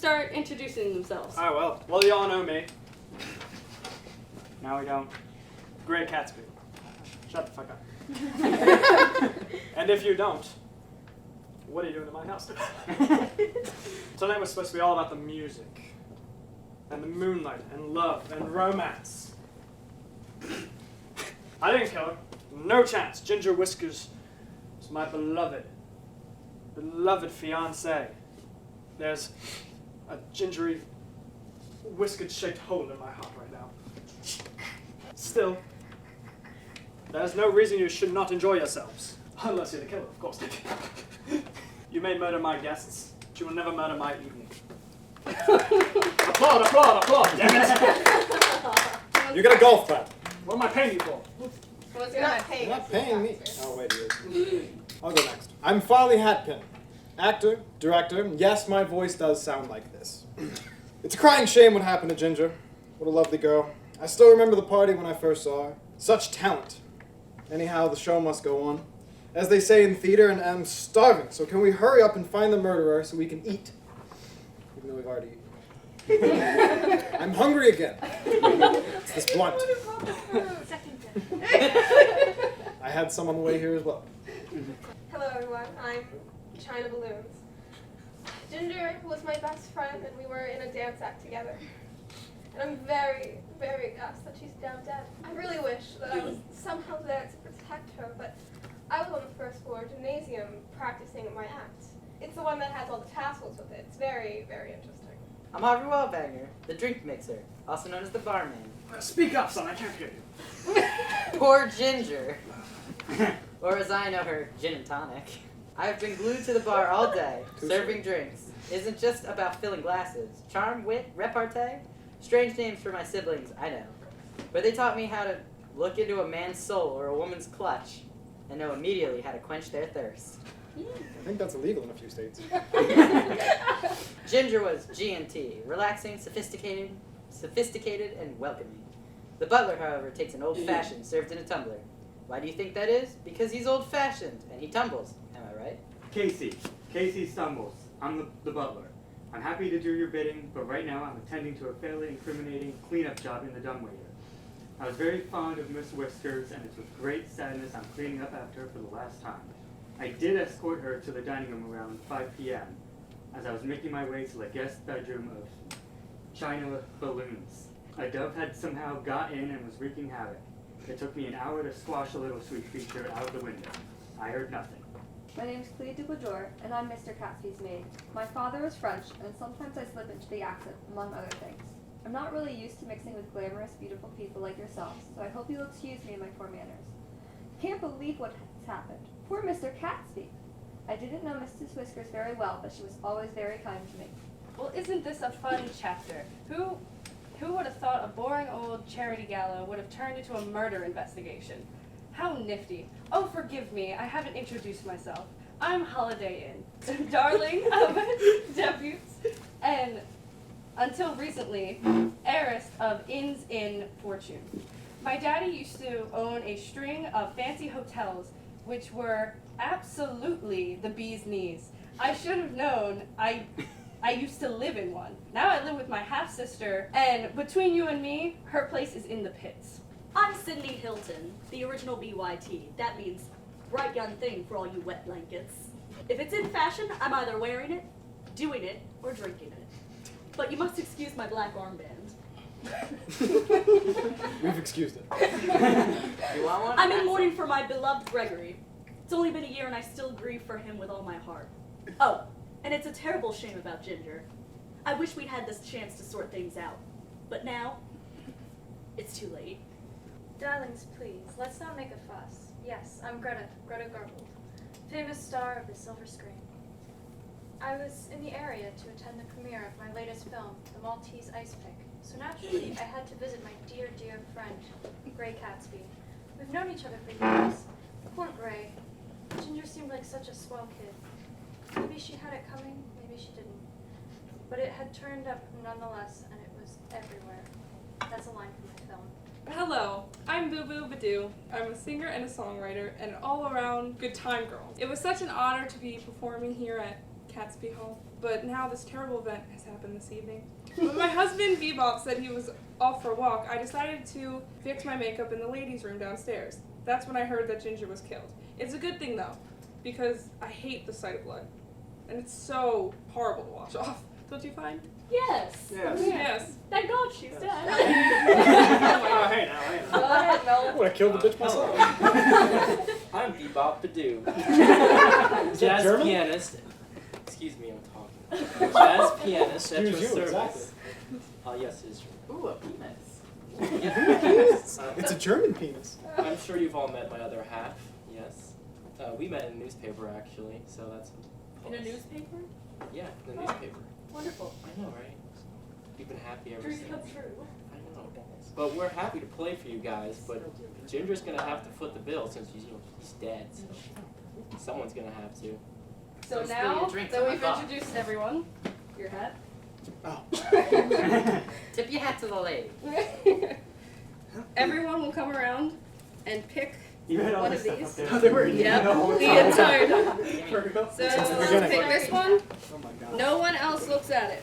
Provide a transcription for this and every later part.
start introducing themselves. Oh, well, you all know me. Now we don't. Gray Catsby. Shut the fuck up. And if you don't, what are you doing in my house? Tonight was supposed to be all about the music, and the moonlight, and love, and romance. I didn't kill her. No chance. Ginger Whiskers is my beloved fiancé. There's a gingery, whiskered-shaped hole in my heart right now. Still, there's no reason you should not enjoy yourselves. Unless you're the killer, of course. You may murder my guests, but you will never murder my evening. Applaud, applaud, applaud, damn it! You get a golf clap. What am I paying you for? You're not paying. You're not paying me. Oh, wait, you is. I'll go next. I'm Farley Hatpin. Actor, director, and yes, my voice does sound like this. It's a crying shame what happened to Ginger. What a lovely girl. I still remember the party when I first saw her. Such talent. Anyhow, the show must go on. As they say in theater, and I'm starving, so can we hurry up and find the murderer so we can eat? Even though we've already eaten. I'm hungry again. It's this blunt. I had some on the way here as well. Hello everyone, I'm China Balloons. Ginger was my best friend and we were in a dance act together. And I'm very, very aghast that she's now dead. I really wish that I was somehow there to protect her, but I was on the first floor gymnasium practicing my act. It's the one that has all the tassels with it. It's very, very interesting. I'm Harvey Wellbanger, the drink mixer, also known as the barman. Speak up, son, I can't hear you. Poor Ginger. Or as I know her, gin and tonic. I've been glued to the bar all day, serving drinks. Isn't just about filling glasses. Charm, wit, repartee? Strange names for my siblings, I know. But they taught me how to look into a man's soul or a woman's clutch and know immediately how to quench their thirst. I think that's illegal in a few states. Ginger was G&T, relaxing, sophisticated, and welcoming. The butler, however, takes an old-fashioned served in a tumbler. Why do you think that is? Because he's old-fashioned, and he tumbles. Am I right? Casey stumbles. I'm the butler. I'm happy to do your bidding, but right now I'm attending to a fairly incriminating cleanup job in the dumbwaiter. I was very fond of Miss Whiskers, and it's with great sadness I'm cleaning up after her for the last time. I did escort her to the dining room around 5 p.m. as I was making my way to the guest bedroom of China Balloons. A dove had somehow got in and was wreaking havoc. It took me an hour to squash a little sweet creature out of the window. I heard nothing. My name is Clea Dubois, and I'm Mr. Catsby's maid. My father is French, and sometimes I slip into the accent, among other things. I'm not really used to mixing with glamorous, beautiful people like yourselves, so I hope you'll excuse me and my poor manners. Can't believe what has happened. Poor Mr. Catsby. I didn't know Mrs. Whiskers very well, but she was always very kind to me. Well, isn't this a fun chapter? Who would have thought a boring old charity gala would have turned into a murder investigation? How nifty. Oh, forgive me, I haven't introduced myself. I'm Holiday Inn, darling of debuts, and until recently, heiress of Inns in Fortune. My daddy used to own a string of fancy hotels which were absolutely the bee's knees. I should have known. I used to live in one. Now I live with my half-sister, and between you and me, her place is in the pits. I'm Cindy Hilton, the original BYT. That means bright young thing for all you wet blankets. If it's in fashion, I'm either wearing it, doing it, or drinking it. But you must excuse my black armband. We've excused it. You want one? I'm in mourning for my beloved Gregory. It's only been a year and I still grieve for him with all my heart. Oh, and it's a terrible shame about Ginger. I wish we'd had this chance to sort things out. But now, it's too late. Darlings, please, let's not make a fuss. Yes, I'm Greta Garbold, famous star of the silver screen. I was in the area to attend the premiere of my latest film, The Maltese Ice Pick, so naturally I had to visit my dear, dear friend, Gray Catsby. We've known each other for years. Poor Gray. Ginger seemed like such a swell kid. Maybe she had it coming, maybe she didn't. But it had turned up nonetheless, and it was everywhere. That's a line from my film. Hello, I'm Boo Boo Badoo. I'm a singer and a songwriter and an all-around good time girl. It was such an honor to be performing here at Catsby Hall. but now this terrible event has happened this evening. When my husband Bebop said he was off for a walk, I decided to fix my makeup in the ladies' room downstairs. That's when I heard that Ginger was killed. It's a good thing though, because I hate the sight of blood. And it's so horrible to watch off. Don't you find? Yes. Yes. Yes. Thank God she's Yes. dead. Oh, hey now, hey now. Go ahead, Mel. I would have killed the bitch myself. I'm Bebop Badoo. Jazz German? pianist. Excuse me, I'm talking. Jazz pianist at your Excuse you, service. exactly. Yes, it is true. Ooh, a penis. It's a German penis. I'm sure you've all met my other half. Yes. We met in a newspaper actually, so that's. In a newspaper? Yeah, in the newspaper. Wonderful. I know, right? We've been happy ever Dreams since. come true. I know. But we're happy to play for you guys. But Ginger's gonna have to foot the bill since he's dead. So someone's gonna have to. So Don't spill now your drinks that on my we've box. introduced everyone, your hat. Oh. Tip your hat to the lady. Everyone will come around and pick You had all one this of stuff these. up there. Oh, they were in Yep, the whole the time. entire time. For real? So Since the let's beginning. pick this one. Oh my god. No one else looks at it.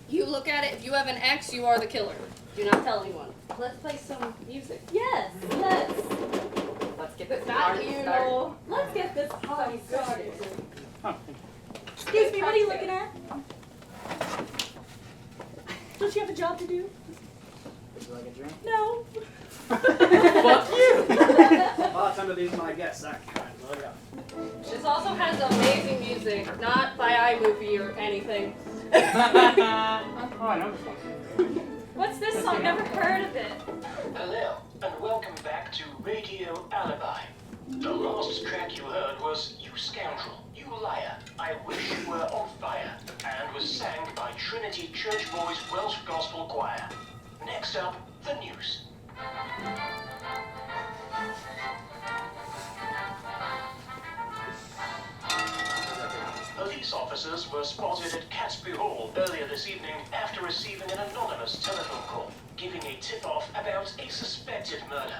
You look at it. If you have an X, you are the killer. Do not tell anyone. Let's play some music. Yes, let's. Let's get this Not party you, started. Noel. Let's get this party Some good started. music. Excuse me, what are you looking at? Don't you have a job to do? Would you like a drink? No. Fuck you! Bartender, these are my guests. That kind. Look out. This also has amazing music, not by iMovie or anything. Oh, I know this one. What's this song? Never heard of it. Hello, and welcome back to Radio Alibi. The last track you heard was You Scoundrel, You Liar, I Wish You Were on Fire, and was sang by Trinity Church Boys Welsh Gospel Choir. Next up, the news. Police officers were spotted at Catesby Hall earlier this evening after receiving an anonymous telephone call, giving a tip-off about a suspected murder.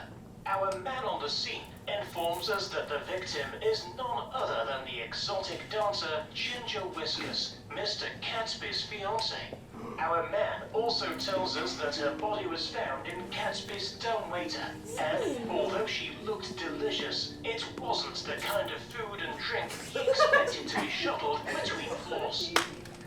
Our man on the scene informs us that the victim is none other than the exotic dancer Ginger Whiskers, Mr. Catesby's fiancée. Our man also tells us that her body was found in Catesby's dumbwaiter, and although she looked delicious, it wasn't the kind of food and drink he expected to be shuttled between floors.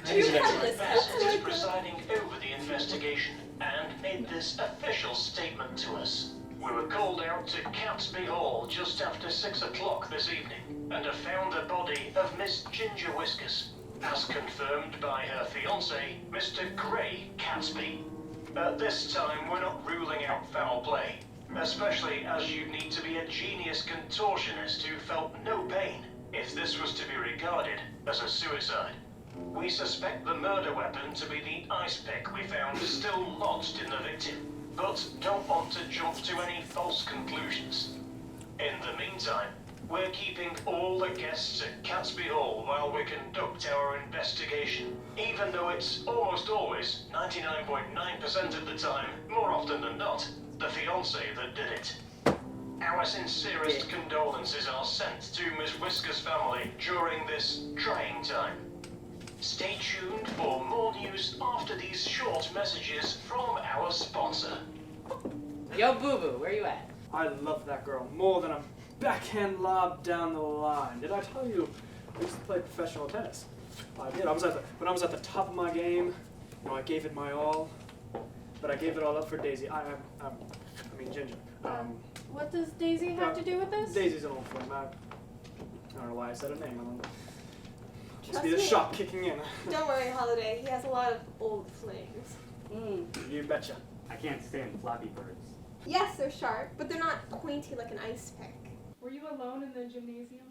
Detective Bassett is presiding over the investigation and made this official statement to us. We were called out to Catesby Hall just after 6 o'clock this evening and have found the body of Miss Ginger Whiskers, as confirmed by her fiancé, Mr. Gray Catesby. At this time, we're not ruling out foul play, especially as you'd need to be a genius contortionist who felt no pain if this was to be regarded as a suicide. We suspect the murder weapon to be the ice pick we found still lodged in the victim, but don't want to jump to any false conclusions. In the meantime, we're keeping all the guests at Catesby Hall while we conduct our investigation, even though it's almost always, 99.9% of the time, more often than not, the fiancé that did it. Our sincerest condolences are sent to Miss Whiskers' family during this trying time. Stay tuned for more news after these short messages from our sponsor. Yo, Boo Boo, where you at? I love that girl more than a backhand lob down the line. Did I tell you I used to play professional tennis? I did. When I was at the top of my game, you know, I gave it my all, but I gave it all up for Daisy. I mean Ginger. What does Daisy have to do with this? Daisy's an old friend. I don't know why I said her name. Must Trust be the me. shock kicking in. Don't worry, Holiday. He has a lot of old flames. You betcha. I can't stand Flappy Birds. Yes, they're sharp, but they're not pointy like an ice pick. Were you alone in the gymnasium?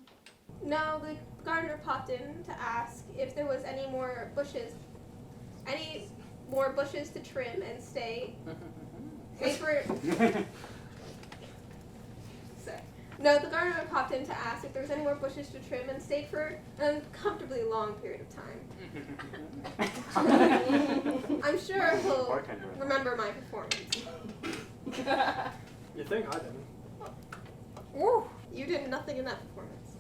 No, the gardener popped in to ask if there was any more bushes to trim and stay for. Sorry. No, the gardener popped in to ask if there was any more bushes to trim and stay for an uncomfortably long period of time. I'm sure he'll Bartender. remember my performance. You think I didn't? Woo! You did nothing in that performance.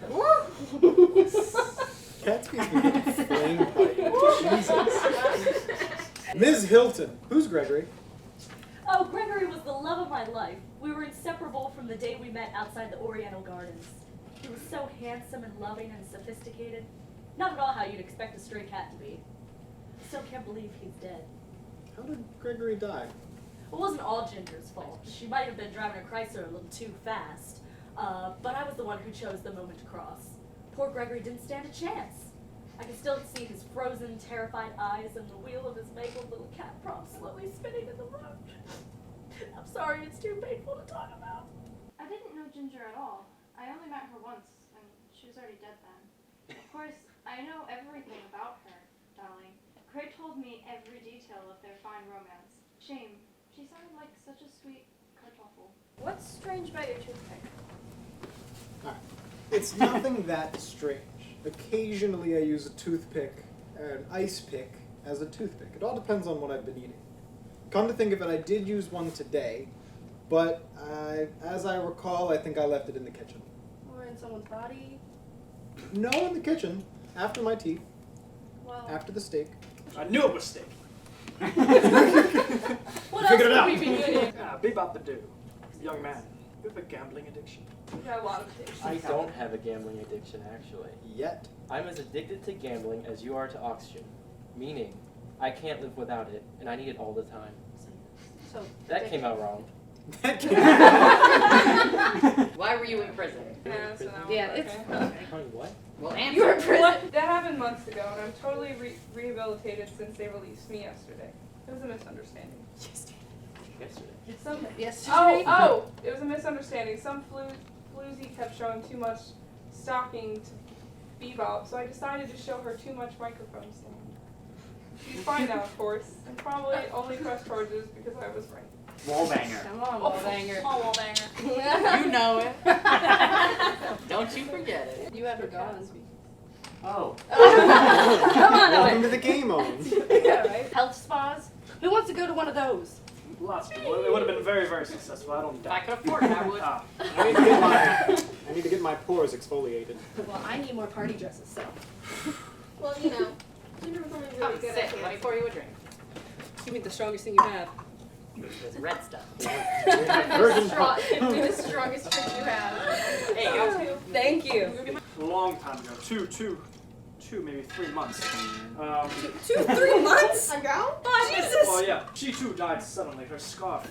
Woo! Gatsby's been getting flamed by you. Jesus. Ms. Hilton. Who's Gregory? Oh, Gregory was the love of my life. We were inseparable from the day we met outside the Oriental Gardens. He was so handsome and loving and sophisticated. Not at all how you'd expect a stray cat to be. I still can't believe he's dead. How did Gregory die? It wasn't all Ginger's fault. She might have been driving a Chrysler a little too fast. But I was the one who chose the moment to cross. Poor Gregory didn't stand a chance. I can still see his frozen, terrified eyes and the wheel of his mangled little cat prop slowly spinning in the road. I'm sorry, it's too painful to talk about. I didn't know Ginger at all. I only met her once, and she was already dead then. Of course, I know everything about her, darling. Craig told me every detail of their fine romance. Shame. She sounded like such a sweet kartoffel. What's strange about your toothpick? Alright. It's nothing that strange. Occasionally I use a toothpick, an ice pick, as a toothpick. It all depends on what I've been eating. Come to think of it, I did use one today, but as I recall, I think I left it in the kitchen. Or in someone's body. No, in the kitchen, after my teeth, Well, after the steak. I knew it was steak. What else Figured it could out. we be doing? Bebop the do. Young man, you have a gambling addiction. We got a lot of addictions. I don't have a gambling addiction, actually. Yet. I'm as addicted to gambling as you are to oxygen. Meaning, I can't live without it, and I need it all the time. so That came out wrong. Why were you in prison? Yeah, so now Yeah, we're it's okay. Honey, what? Well, answer. You were in prison. That happened months ago, and I'm totally rehabilitated since they released me yesterday. It was a misunderstanding. Yesterday. Oh, it was a misunderstanding. Some floozy kept showing too much stalking to Bebop, so I decided to show her too much microphone slang. She's fine now, of course, and probably only pressed charges because I was right. Wallbanger. Come on, Wallbanger. Small wall banger. You know it. Don't you forget it. You ever gone? Oh. Come on, Welcome Owen. to the game, Owen. Yeah, right? Health spas? Who wants to go to one of those? Lots of people. It would have been very, very successful. I don't If I doubt. could afford it, I would. Ah. I need to get my pores exfoliated. Well, I need more party dresses, so. Well, you know, Ginger was only really Come good sit. at Let me pour you a drink. Give me the strongest thing you have. It's red stuff. Virgin pop. Give me the strongest drink you have. There you go. Thank you. A long time ago. Two, maybe 3 months. 3 months? Ago? Jesus! Well, yeah. She too died suddenly. Her scarf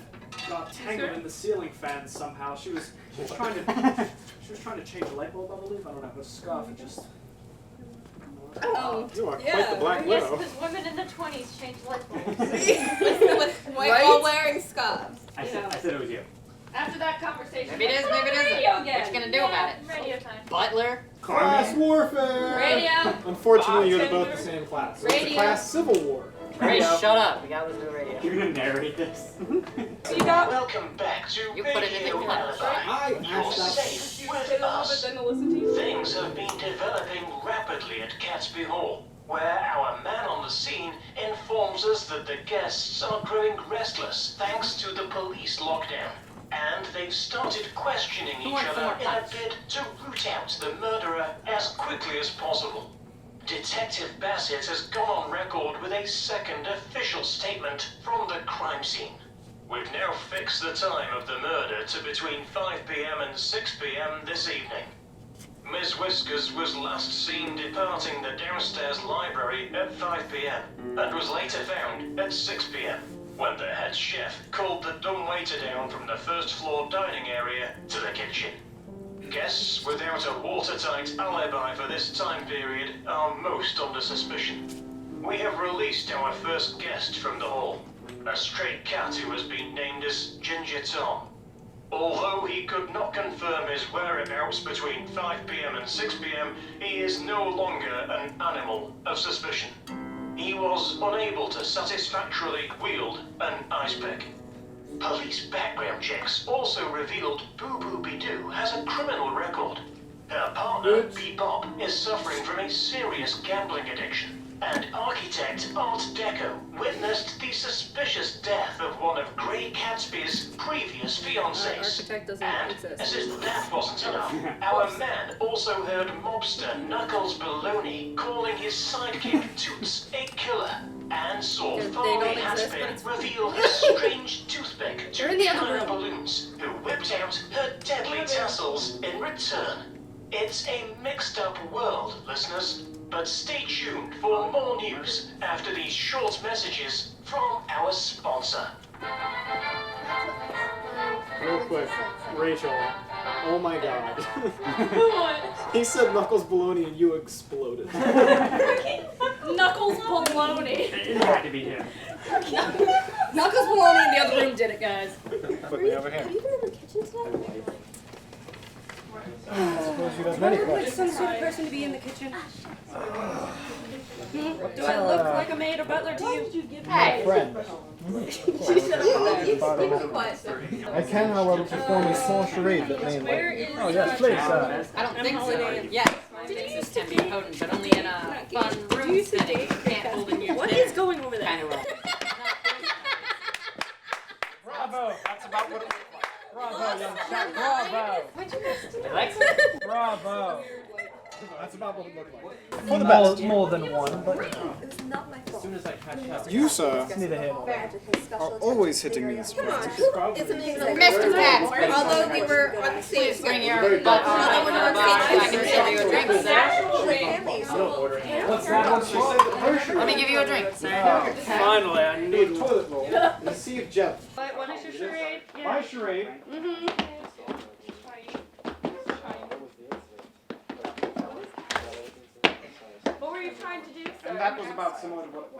got tangled in the ceiling fan somehow. She was trying to change a light bulb, I believe. I don't know. Her scarf had just. Oh, You are yeah, quite the Black Yes, Widow. because women in the 20s changed light bulbs. While wearing scarves. I said it was you. After that conversation. Maybe it is, maybe it isn't. Radio What again. you gonna do about it? Radio time. Butler? Class warfare! Radio. Unfortunately, you're both the same class. So it's a Radio. class civil war. Ray, shut up. We gotta listen to the radio. You're gonna narrate this? You got Welcome back to You put it in the Radio class, Alibi. I You're asked that. safe you with sit a little us. bit then to listen to you. Things have been developing rapidly at Gatsby Hall, where our man on the scene informs us that the guests are growing restless thanks to the police lockdown. And they've started questioning Who each wants other more in a punch? bid to root out the murderer as quickly as possible. Detective Bassett has gone on record with a second official statement from the crime scene. We've now fixed the time of the murder to between 5 p.m. and 6 p.m. this evening. Ms. Whiskers was last seen departing the downstairs library at 5 p.m. and was later found at 6 p.m. when the head chef called the dumb waiter down from the first floor dining area to the kitchen. Guests without a watertight alibi for this time period are most under suspicion. We have released our first guest from the hall, a stray cat who has been named as Ginger Tom. Although he could not confirm his whereabouts between 5 p.m. and 6 p.m., he is no longer an animal of suspicion. He was unable to satisfactorily wield an ice pick. Police background checks also revealed Boo Boo Bidoo has a criminal record. Her partner, Bebop, is suffering from a serious gambling addiction. And architect Art Deco witnessed the suspicious death of one of Grey Gatsby's previous fiancées. Architect doesn't And, exist. as if that wasn't enough, our man also heard mobster Knuckles Baloney calling his sidekick Toots a killer, and saw They don't Farley exist, but Hatpin it's- reveal his strange toothpick to They're in the other China room. Balloons, who whipped out her deadly tassels in return. It's a mixed up world, listeners, but stay tuned for more news after these short messages from our sponsor. Real quick, Rachel. Oh my god. What? He said Knuckles Baloney and you exploded. Knuckles baloney. It had to be him. Knuckles Maloney in the other room did it, guys. Quickly over here. Have you been in the kitchen today? I suppose you have many questions. Some sort of person to be in the kitchen. Do I look like a maid or butler to you? Hey! Friend. I can, however, perform a small charade that may Where enlighten you. is Oh, yes, please, I don't think so. Yes, my fixes can be potent, but only in a fun room setting. You can't hold in your What is going over there? kind of way. Bravo! That's about what it looked like. Bravo, young chap. Bravo! Alexa? Bravo! That's about what it looked like. For the best. More than one, but It was not my As fault. soon as I catch up. You, sir, neither here nor there. Magic has special are always hitting me in spots. It's amazing. Mr. Katz, Although we were on please stage. bring your butt on the box so I can serve you a drink, sir. What's that? Let me give you a drink, sir. Finally, I need Toilet roll. The Sea of Jelly. What is your charade? My charade. What were you trying to do, sir? And that was about similar to what.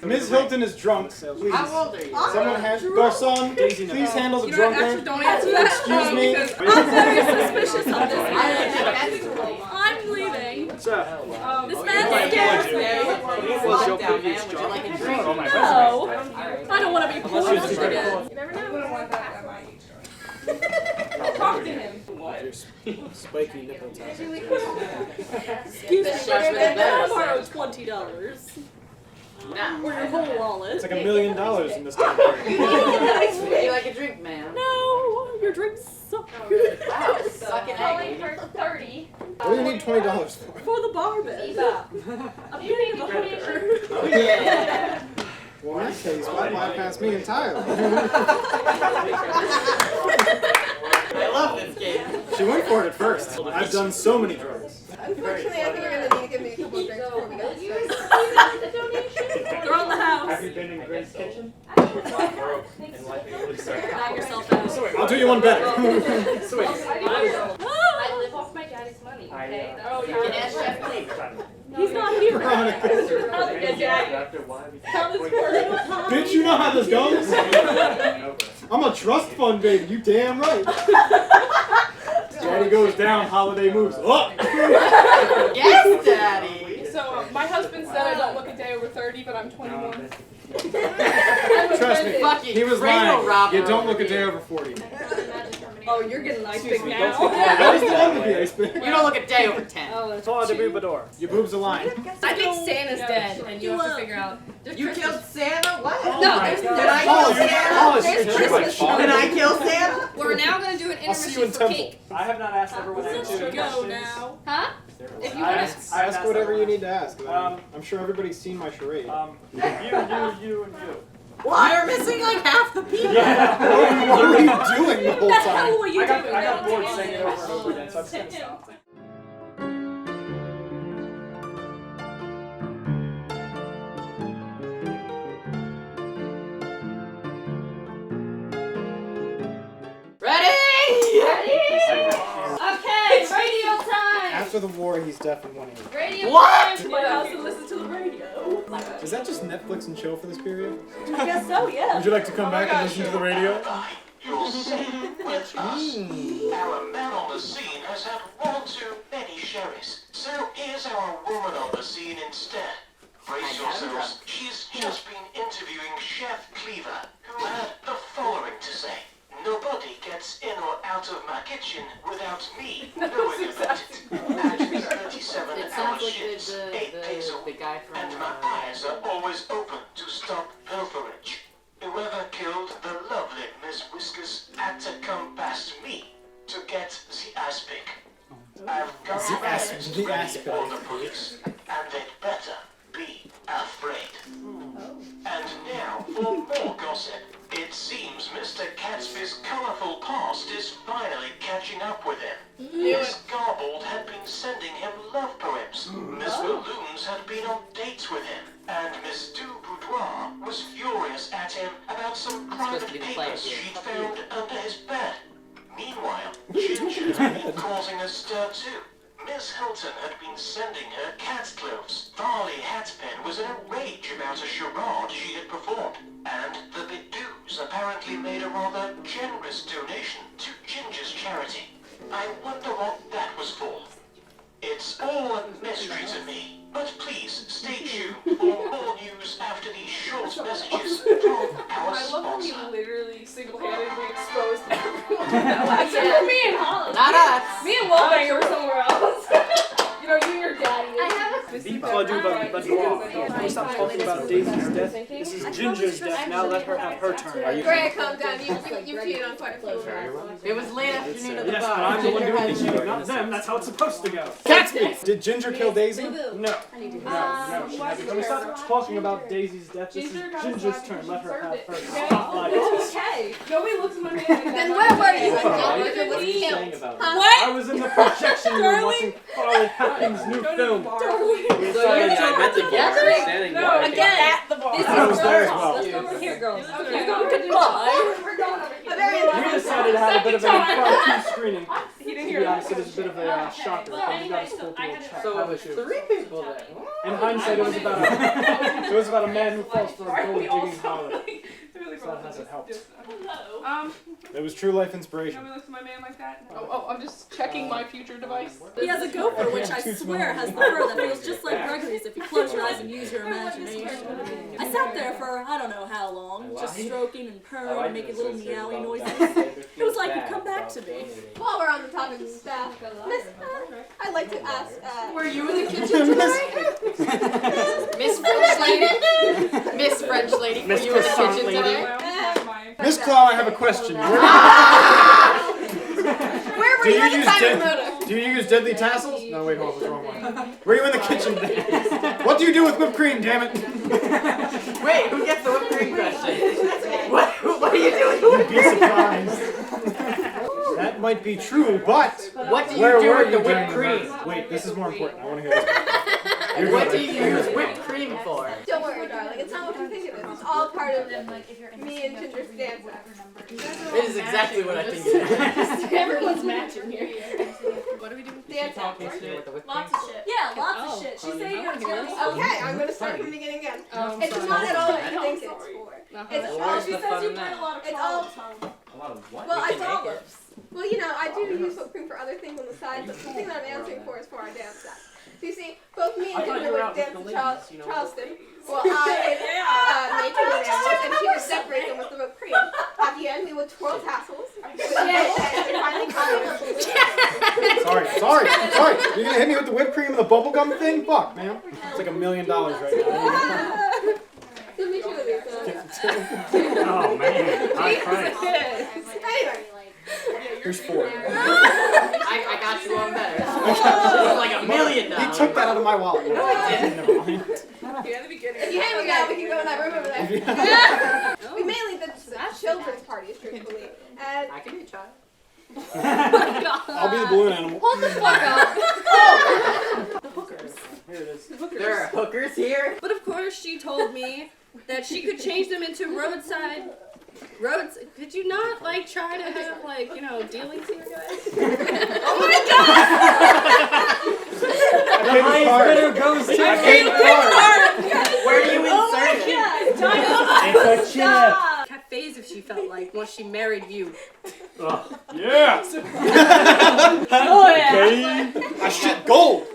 Ms. Hilton is drunk. Please. How old are you? Someone hand Garcon, please handle the You know what, drunkard. actually, don't answer that. Excuse me. Because I'm very suspicious of this I man. think that's I'm leaving. Sir, This man scares me. what was your previous Would you job? like a drink? No. Alright. I don't want to be poisoned again. You never know. I wouldn't want that at my age. Talk to him. Your spiky nipple taps. Excuse me, Sharp with can I the borrow best. $20? No. Or your whole wallet? It's like $1 million in this time period. Would you like a drink, ma'am? No, your drinks suck. Wow, suck an Calling egg. for 30. What do you need $20 for? For the barman. I'm getting a hooker. Oh, yeah. Well, in that case, why bypass me entirely? I love this game. She went for it at first. I've done so many drugs. Unfortunately, I think you're gonna need to give me a couple of drinks before we go. They're on the house. Have you been in Grace's kitchen? Knock yourself out. I'll do you one better. I live off my daddy's money, okay? Oh, You can ask Chef Cleve. He's not here. Veronica. How's it going, Jack? How this work? Bitch, you know how this goes. I'm a trust fund baby, you damn right. Daddy goes down, holiday moves up. Yes, Daddy. So, my husband said I don't look a day over 30, but I'm 21. Trust me, Fucking he was cradle lying. robber You don't over look a day here. over 40. Oh, you're getting ice Excuse pick me, now. that was the one to be ice pick. You don't look a day over 10. Oh, that's Claude de Bubador. Your boobs align. I think Santa's dead, and you have to figure out. There's You Christmas- killed Santa? What? No, there's Did I kill Santa? Hollis, There's you're Christmas. like, Did I kill Santa? We're now gonna do an I'll see you intermission in for temple. cake. I have not asked everyone to Let's answer go questions. now. Huh? If you I want asked- to. I Ask asked whatever you everyone. need to ask. I'm sure everybody's seen my charade. You, and you. Well, you're missing like half the people. What were you doing the whole What the hell time? were you I doing? got bored saying it over and over again, so I'm just gonna stop. Ready? Okay, radio time. After the war, he's deaf and one ear. Radio What? time. My husband listens to the radio. Is that just Netflix and chill for this period? I guess so, yeah. Would you like to come back and listen to the radio? You're safe with us. Our man on the scene has had one too many sherries. So here's our woman on the scene instead. Brace yourselves. She's just been interviewing Chef Cleaver, who had the following to say. Nobody gets in or out of my kitchen without me knowing about it. At 37 It hour sounds like shifts, the 8 days a the week, guy from and my eyes are always open to stop pilferage. Whoever killed the was The ready Aspen. for the police, and they'd better be afraid. And now for more gossip. It seems Mr. Catsby's colourful past is finally catching up with him. Miss Garbold had been sending him love poems. Miss Balloons had been on dates with him. And Miss Du Boudoir was furious at him about some private papers she'd found under his bed. Meanwhile, Ginger had been causing a stir too. Miss Hilton had been sending her cat's clothes. Farley Hatpin was in a rage about a charade she had performed. And the Bidoos apparently made a rather generous donation to Ginger's charity. I wonder what that was for. It's all a mystery to me. But please stay tuned for more news after these short messages from our I love how he sponsor. literally single-handedly exposed everyone. Except for me and Hollis. Not us. Me and Wolfgang were somewhere else. You know, you and your daddy. I have a Don't stop talking about Daisy's death. This is Ginger's death. Now let her have her turn. Greg, calm down. You peed on quite a few of us. It was late afternoon at the Yes, bar. but I'm the one Ginger doing had the cheating, not them. That's how it's supposed to go. Catsby! Did Ginger kill Daisy? No. No. Can we stop talking about Daisy's death? This is Ginger's turn. Let her have her spotlight. Okay. Nobody looks at my man like that. Then where were you when What John are Ritter was you killed? saying about Huh? I was in the projection room watching Farley Hatpin's new film. We So decided I met the together? guy standing No, there. again. At the bar. I was there as well. Let's go over here, girls. Okay. Let's go to Dubai. We're going over A very We decided to have a bit of an impromptu screening. He didn't hear Yeah, that. so it was a bit of a shocker. Well, But we anyway, got a so full I had a- chat. So How it was about you? 3 people there. In hindsight, it was about a man who falls for a gold digging harlot. So that hasn't helped. It was true life inspiration. Nobody looks at my man like that. Oh, I'm just checking my future device. He has a gopher, which I swear has the fur that feels just like Gregory's if you close your eyes and use your imagination. I sat there for I don't know how long, just stroking and purring and making little meowing noises. It was like he'd come back to me. While we're on the topic of staff, Miss, I'd like to ask, were you in the kitchen tonight? Miss French lady. Miss French lady. Were Miss you in the Croissant kitchen lady. today? Miss Claw, I have a question. Where were Do you you at the use time of the dead- murder? Do you use deadly tassels? No, wait, hold on, the wrong one. Were you in the kitchen? What do you do with whipped cream, damn it? Wait, who gets the whipped cream question? What are you doing? You'd be surprised. That might be true, but What do you where do were with the you whipped during cream? Wait, this is more important. I want to hear this. What do you use whipped cream for? Don't worry, darling. It's not what you think it is. It's all part of me and Ginger's dance. It is exactly what I think it is. Everyone's matching here. What do we do with Dance act. With the whipped Lots cream? of shit. Yeah, lots of shit. She said you're gonna tell me. Okay, I'm going to start from the beginning again. It's not at all what you think it's for. It's all, Where's She the says fun you in played a that? lot of It's all- college time. A lot of what? well, We I can make saw it. Well, you know, I do use whipped cream for other things on the side, but the thing that I'm answering for is for our dance act. So you see, both me and I thought Ginger you were would out with dance the to ladies, you know. Charleston. Well, I made two animals, and she would separate them with the whipped cream. At the end, we would twirl tassels. And finally Sorry. You're gonna hit me with the whipped cream and the bubblegum thing? Fuck, man. It's like $1 million right now. Give me two of these. Oh man, high price. Anyway. Here's 4. I got you one better. This is like $1 million. He took that out of my wallet. No, I didn't. Never mind. Yeah, the beginning. If you hand me that, we can go in that room over there. We mainly did children's parties, truthfully. And I can be a child. I'll be the balloon animal. Hold the fuck up. The hookers. Here it is. There are hookers here. But of course, she told me that she could change them into roadside. Could you not like try to have like dealings here, guys? oh my god! The highest bidder goes to Where do you insert it? It's a chip. Cafes, if she felt like, once she married you. Yeah. Oh yeah. I shit gold.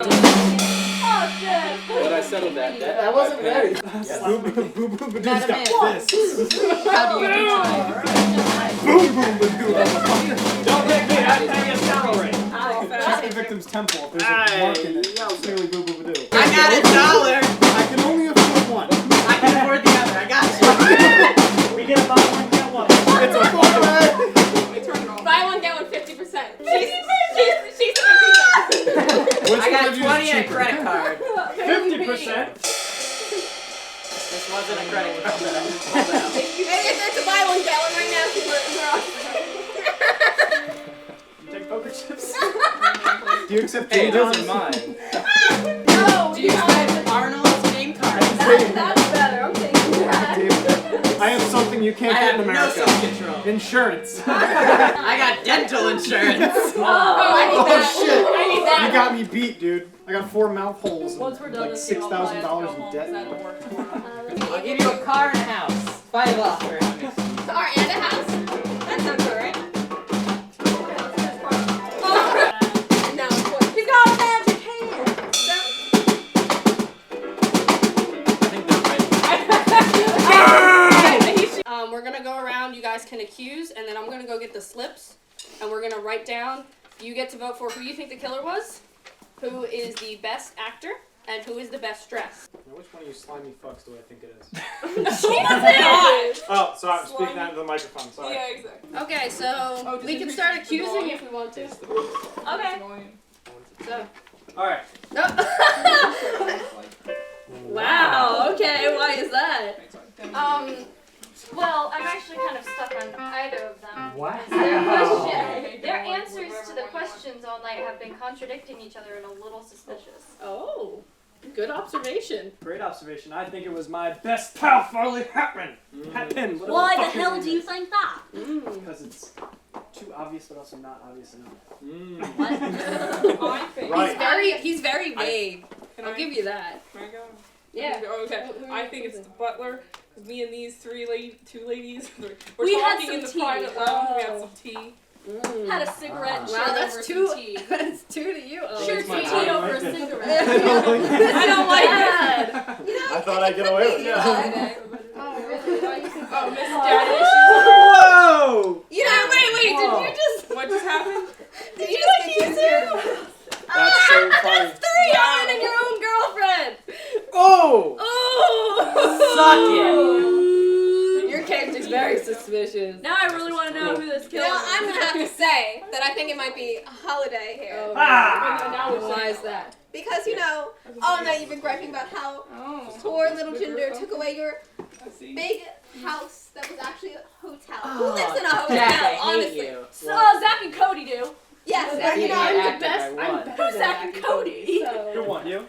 But I settled that. I wasn't ready. Boom, boom, boom, boom, boom, Madam got Ann. this. How do you do tonight? Boom, boom, boom, boom. Don't make me add your salary. Check the victim's temple. If there's a mark in it, clearly boo boo boo. I got $1. I can only afford one. I can afford the other. I got you. We get a buy one, get one. It's a forehead. Buy one, get one 50%. She's Which I got one of you is It's a buy one, get one right now. You take poker chips? Do you accept Hey, ginger? those are mine. No, Do you have Arnold's name card? That's better. I'm taking that. I have something you can't I get have in no America. self-control. Insurance. I got dental insurance. Oh, I need Oh that. shit! I need that. You got me beat, dude. I got 4 mouth holes Once we're and done like this thing, I'll probably have to $6,000 go in home, debt. 'cause I have to work tomorrow. I'll give you a car and a house. Fight off for it. Car and a house? That sounds alright. No, of course. You got a magic hand. I think they're ready. We're gonna go around. You guys can accuse, and then I'm gonna go get the slips, and we're gonna write down. You get to vote for who you think the killer was, who is the best actor, and who is the best dressed. Now, which one of you slimy fucks do I think it is? Jesus! Oh, sorry, I'm speaking Slimy. that into the microphone. Sorry. Yeah, exactly. Okay, so Oh, just we can increase start the accusing volume. if we want to. Okay. So. Alright. Wow. Okay. Why is that? Well, I'm actually kind of stuck on either of them. Wow. Their answers to the questions all night have been contradicting each other and a little suspicious. Oh, good observation. Great observation. I think it was my best pal, Farley Hatpin. Hatpin. whatever Why the fuck your hell name do you is. think that? Because it's too obvious, but also not obvious enough. I think. Right. He's very vague. Can I'll I give you that. Can I go? Yeah. Oh, okay. Who are I you think it's the choosing? butler. 'Cause me and these two ladies, we're We had talking some in the tea. private lounge. We had some tea. Had a cigarette. Wow, shit that's over two. some tea. That's 2 to you. Oh, Sure, It's my tea eye. over a I cigarette. I don't like that. I thought I'd get away with it. Oh, really? Why do you think Oh, that? Miss Daddy Whoa! You know, wait, Did you just? What just happened? did you accuse him? That's so funny. 3 Owen and your own girlfriend. Oh! Oh. Your character's very suspicious. Now I really want to know who this You killer know, is. I'm gonna have to say that I think it might be a holiday here. Oh, Ah! why is that? Because, you know, all night you've been griping about how poor little Ginger took away your big house that was actually a hotel. Who lives in a hotel, Jack, I hate honestly? you. So Zach and Cody do. Yes, Well, and you yeah, know, yeah. I'm the acted best. by I'm one. better Who's than Zach and Zach Cody? Who won? You?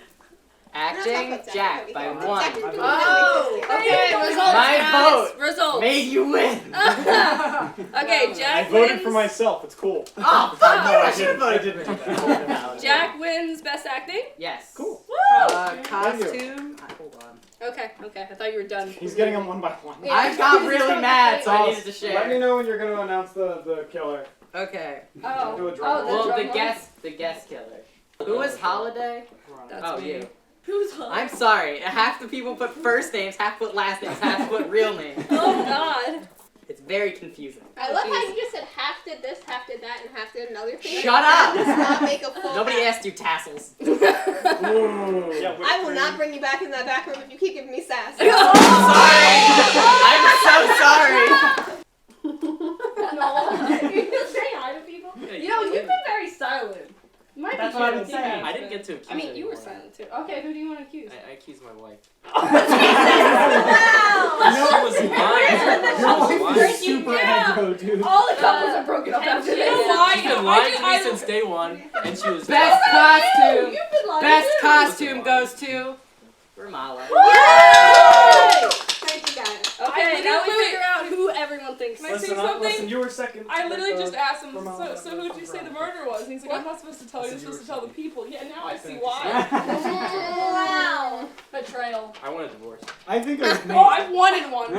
Acting Jack by Zach 1. and Cody. Oh, okay. Results. My guys. vote Results. Made you win. Okay, I Jack voted wins. for myself. It's cool. Oh, fuck No, you. I didn't do that. Jack wins best acting. Yes. Cool. Costume. Hold on. Okay. I thought you were done. He's getting them one by one. Yeah. I got really mad, so I needed to Let me share. know when you're going to announce the killer. Okay. Oh. Do a drum Oh, roll. Well, drum the roll? guest killer. Who was Holiday? That's Oh, me. you. Who's on? I'm sorry. Half the people put first names, half put last names, half put real names. Oh God. It's very confusing. I love how you just said half did this, half did that, and half did another thing. Shut That up! does not make a full Nobody half. asked you tassels. Ooh. Yeah, I will not bring you back in that back room if you keep giving me sass. I'm so sorry. You just say hi to people. You know, you've been very silent. You might That's be what kidding. I'm saying. I didn't get to accuse I mean, you were anyone. silent too. Okay, who do you want to accuse? I accused my wife. Wow! She was lying. She was lying. Super aggro, dude. All the couples are broken up after You this. know why? She's been lying to me since day one, and she was Best costume. You've been lying Best too. costume goes to Romala. Yay! Thank you guys. Okay, now we Wait. figure out who everyone thinks. Can I say Listen up, something? listen, you were second. I literally just asked him, Romala. so who did you say the murderer was? And he's like, I'm not supposed to tell you, I'm supposed to tell the people. Yeah, now I see why. Wow. Betrayal. I want a divorce. I think it was me. Oh, I've wanted one.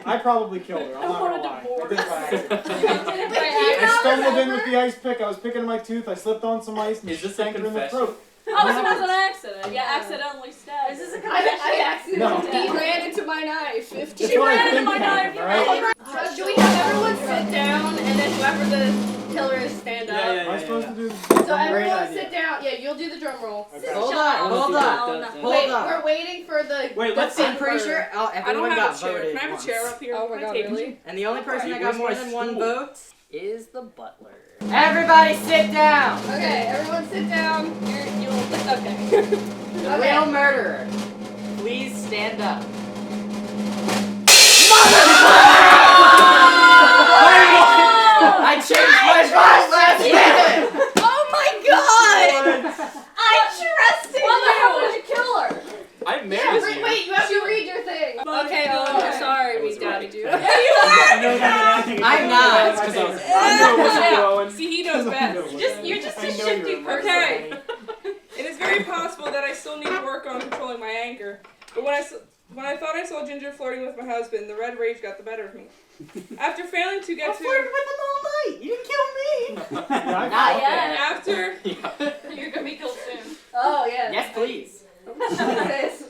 I probably killed her. I'm not want gonna a lie. divorce. I did it by accident. Wait, I stumbled in with the ice pick. I was picking my tooth. I slipped on some ice and Is this a stank her in the confession? throat. Oh, so it was an accident. Yeah, accidentally stabbed. Is this a her. confession? I accidentally No. He ran into my knife. That's She what I ran into think my happened, knife. alright? Should we have everyone sit down and then whoever the killer is stand up? Am I supposed to do So great everyone idea. sit down. Yeah, you'll do the drum roll. Okay. Hold on, hold on. Wait, Hold on. we're waiting for the. Wait, the let's- I'm pretty sure I everyone don't got have a chair. voted Can I have once. a chair up here? Oh my Can I God, take really? it? And the only person that got Where's more my than one stool? vote is the butler. Everybody sit down! Okay, everyone sit down. You'll. Okay. The real murderer. Please stand up. I know that. I'm not. Because I was I know it wasn't you, Owen. See, he knows best. You're just I a know shifty you're a person. Okay. It is very possible that I still need to work on controlling my anger. But when I thought I saw Ginger flirting with my husband, the red rage got the better of me. After failing to get I flirted with him all night. You didn't kill me. Not yet. after You're gonna be killed soon. Oh, yeah. Yes, please.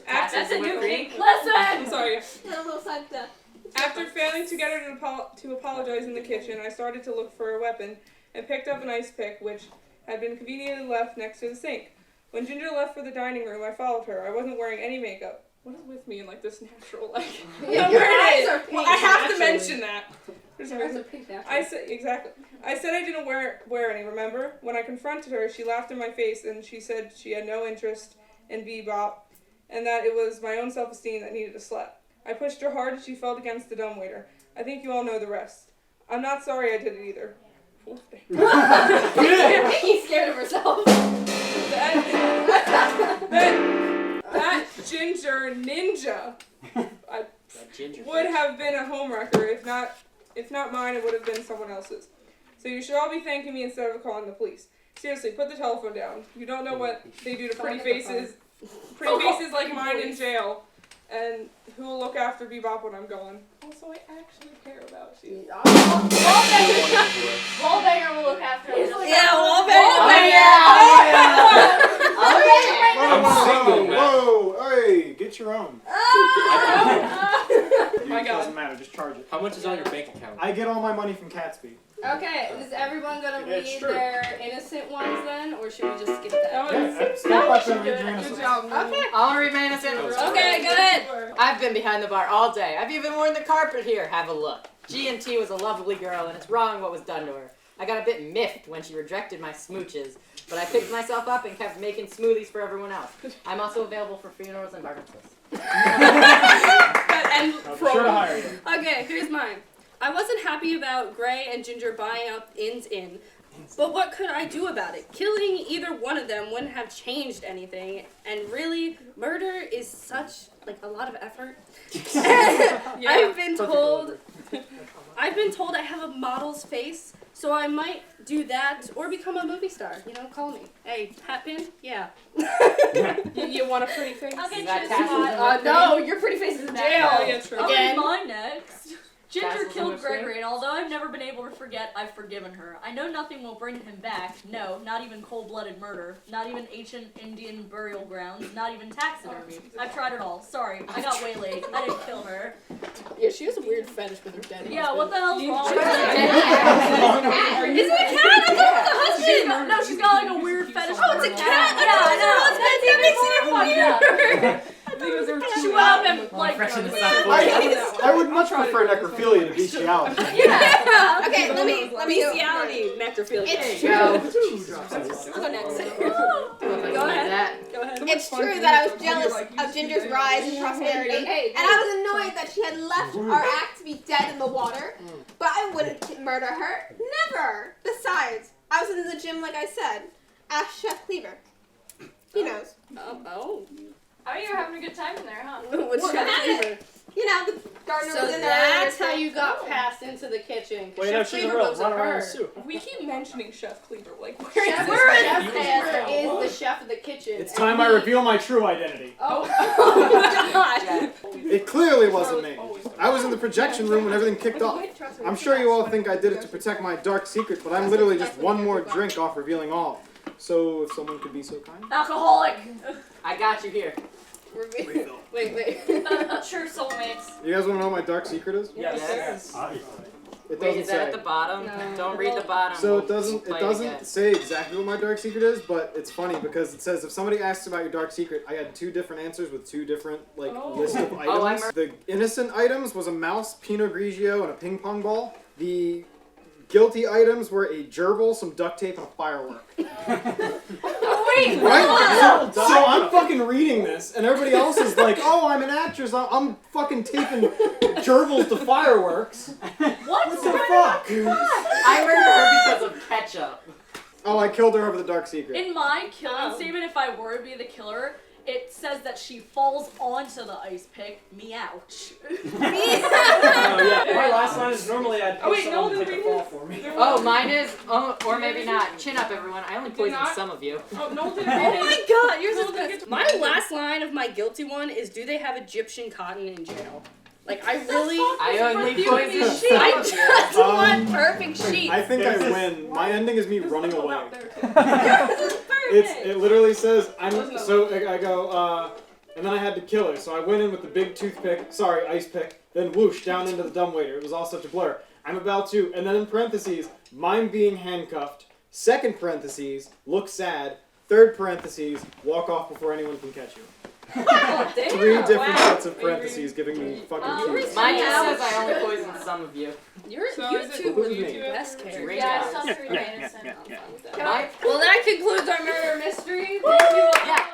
after That's a new Whipped thing. I'm Listen! sorry. A little Santa. After failing to get her to apologize in the kitchen, I started to look for a weapon and picked up an ice pick, which had been conveniently left next to the sink. When Ginger left for the dining room, I followed her. I wasn't wearing any makeup. What is with me in like this natural light? Yeah, your eyes are pink. I have to naturally. mention that. There's no Your eyes reason. are pink now. I said exactly. I said I didn't wear any. Remember? When I confronted her, she laughed in my face and she said she had no interest in bebop, and that it was my own self-esteem that needed a slap. I pushed her hard and she fell against the dumbwaiter. I think you all know the rest. I'm not sorry I did it either. He's scared of herself. That Ginger ninja would have been a homewrecker. If not mine, it would have been someone else's. So you should all be thanking me instead of calling the police. Seriously, put the telephone down. You don't know what they do to pretty faces like mine in jail. And who will look after Bebop when I'm gone? Also, I actually care about you. Wallbanger will look after him. Yeah, I'm single, man. Whoa, hey, get your own. My God. Doesn't matter, just charge it. How much is on your bank account? I get all my money from Catsby. Okay, is everyone gonna It's read true. their innocent ones then, or should we just skip that? Step up and read your Good innocence. job. Okay. I'll read my innocent. Okay, go ahead. I've been behind the bar all day. I've even worn the carpet here. Have a look. G&T was a lovely girl, and it's wrong what was done to her. I got a bit miffed when she rejected my smooches, but I picked myself up and kept making smoothies for everyone else. I'm also available for funerals and bar mitzvahs. And I'll be sure to hire you. Okay, here's mine. I wasn't happy about Gray and Ginger buying out Inn's Inn, but what could I do about it? Killing either one of them wouldn't have changed anything, and really, murder is such, like, a lot of effort. I've been told I have a model's face, so I might do that or become a movie star. You know, call me. Hey, hat pin? Yeah. you want a pretty face? I'll get That you a tassels spot. in No, your pretty face is in jail. Oh, yeah, true. I'll Again. read mine next. Ginger Tassels in killed her skirt? Gregory, and although I've never been able to forget, I've forgiven her. I know nothing will bring him back. No, not even cold-blooded murder. Not even ancient Indian burial grounds. Not even taxidermy. I've tried it all. Sorry, I got waylaid. I didn't kill her. Yeah, she has a weird fetish with her dead Yeah, what the hell's wrong with Is her? it a cat? I thought it was a husband. No, she's got like a weird fetish. Oh, it's a cat. Yeah, I know. That makes it Yeah. She went up and like. I would much prefer necrophilia to bestiality. Yeah. Okay, let me go. Bestiality, necrophilia. It's Go. I'll go next. Go ahead. Go ahead. It's true that I was jealous of Ginger's rise and prosperity, and I was annoyed that she had left our act to be dead in the water, but I wouldn't murder her. Never! Besides, I was in the gym like I said. Ask Chef Cleaver. He knows. Oh. Oh, you're having a good time in there, huh? What's Well, your that- favorite? You know, the gardener So was in there. that's how you got passed into the kitchen. Well, you know, Chef she's a Cleaver real was a run around her. soup. We keep mentioning Chef Cleaver. Like, where Chef is this? Chef is the chef of the kitchen. It's time I reveal my true identity. Oh, God. It clearly wasn't me. I was in the projection room when everything kicked off. I'm sure you all think I did it to protect my dark secret, but I'm literally just one more drink off revealing all. So, if someone could be so kind. Alcoholic. I got you here. Wait. Sure, soulmates. You guys want to know what my dark secret is? Yes. It Wait, doesn't is that at say. the bottom? No. Don't read the bottom. So it We'll doesn't play again. say exactly what my dark secret is, but it's funny because it says if somebody asks about your dark secret, I had 2 different answers with 2 different list of items. The innocent items was a mouse, Pinot Grigio, and a ping pong ball. The guilty items were a gerbil, some duct tape, and a firework. Wait. Right? So I'm fucking reading this, and everybody else is like, "Oh, I'm an actress. I'm fucking taping gerbils to fireworks." What the fuck? I murdered her because of ketchup. Oh, I killed her over the dark secret. In my killing statement, if I were to be the killer, It says that she falls onto the ice pick. Meouch. Oh, yeah. My last line is normally I'd Oh, pay wait, someone no, to take a there fall is- for me. there Oh, was- mine is. Oh, or maybe not. Chin up, everyone. I only poisoned not- some of you. Oh, no, did Oh my god, yours No, is they best. get- My last line of my guilty one is, do they have Egyptian cotton in jail? Like, I really... I only Refuse poisoned sheep. some I of you. just want perfect sheep. I think I This is- win. My ending is me running away. Out there. It literally says I go and then I had to kill her, so I went in with the big toothpick, ice pick, then whoosh down into the dumbwaiter. It was all such a blur. I'm about to, and then in parentheses, mime being handcuffed. Second parentheses, look sad. Third parentheses, walk off before anyone can catch you. Oh, damn. 3 different Wow. sets of parentheses giving me fucking yours- keys. Mine just says I only poisoned some of you. You're, So you is it two who were is the me? best Great characters. Yeah, I job. saw through innocent. Mine, Well, that concludes our murder mystery. Thank you all. yeah.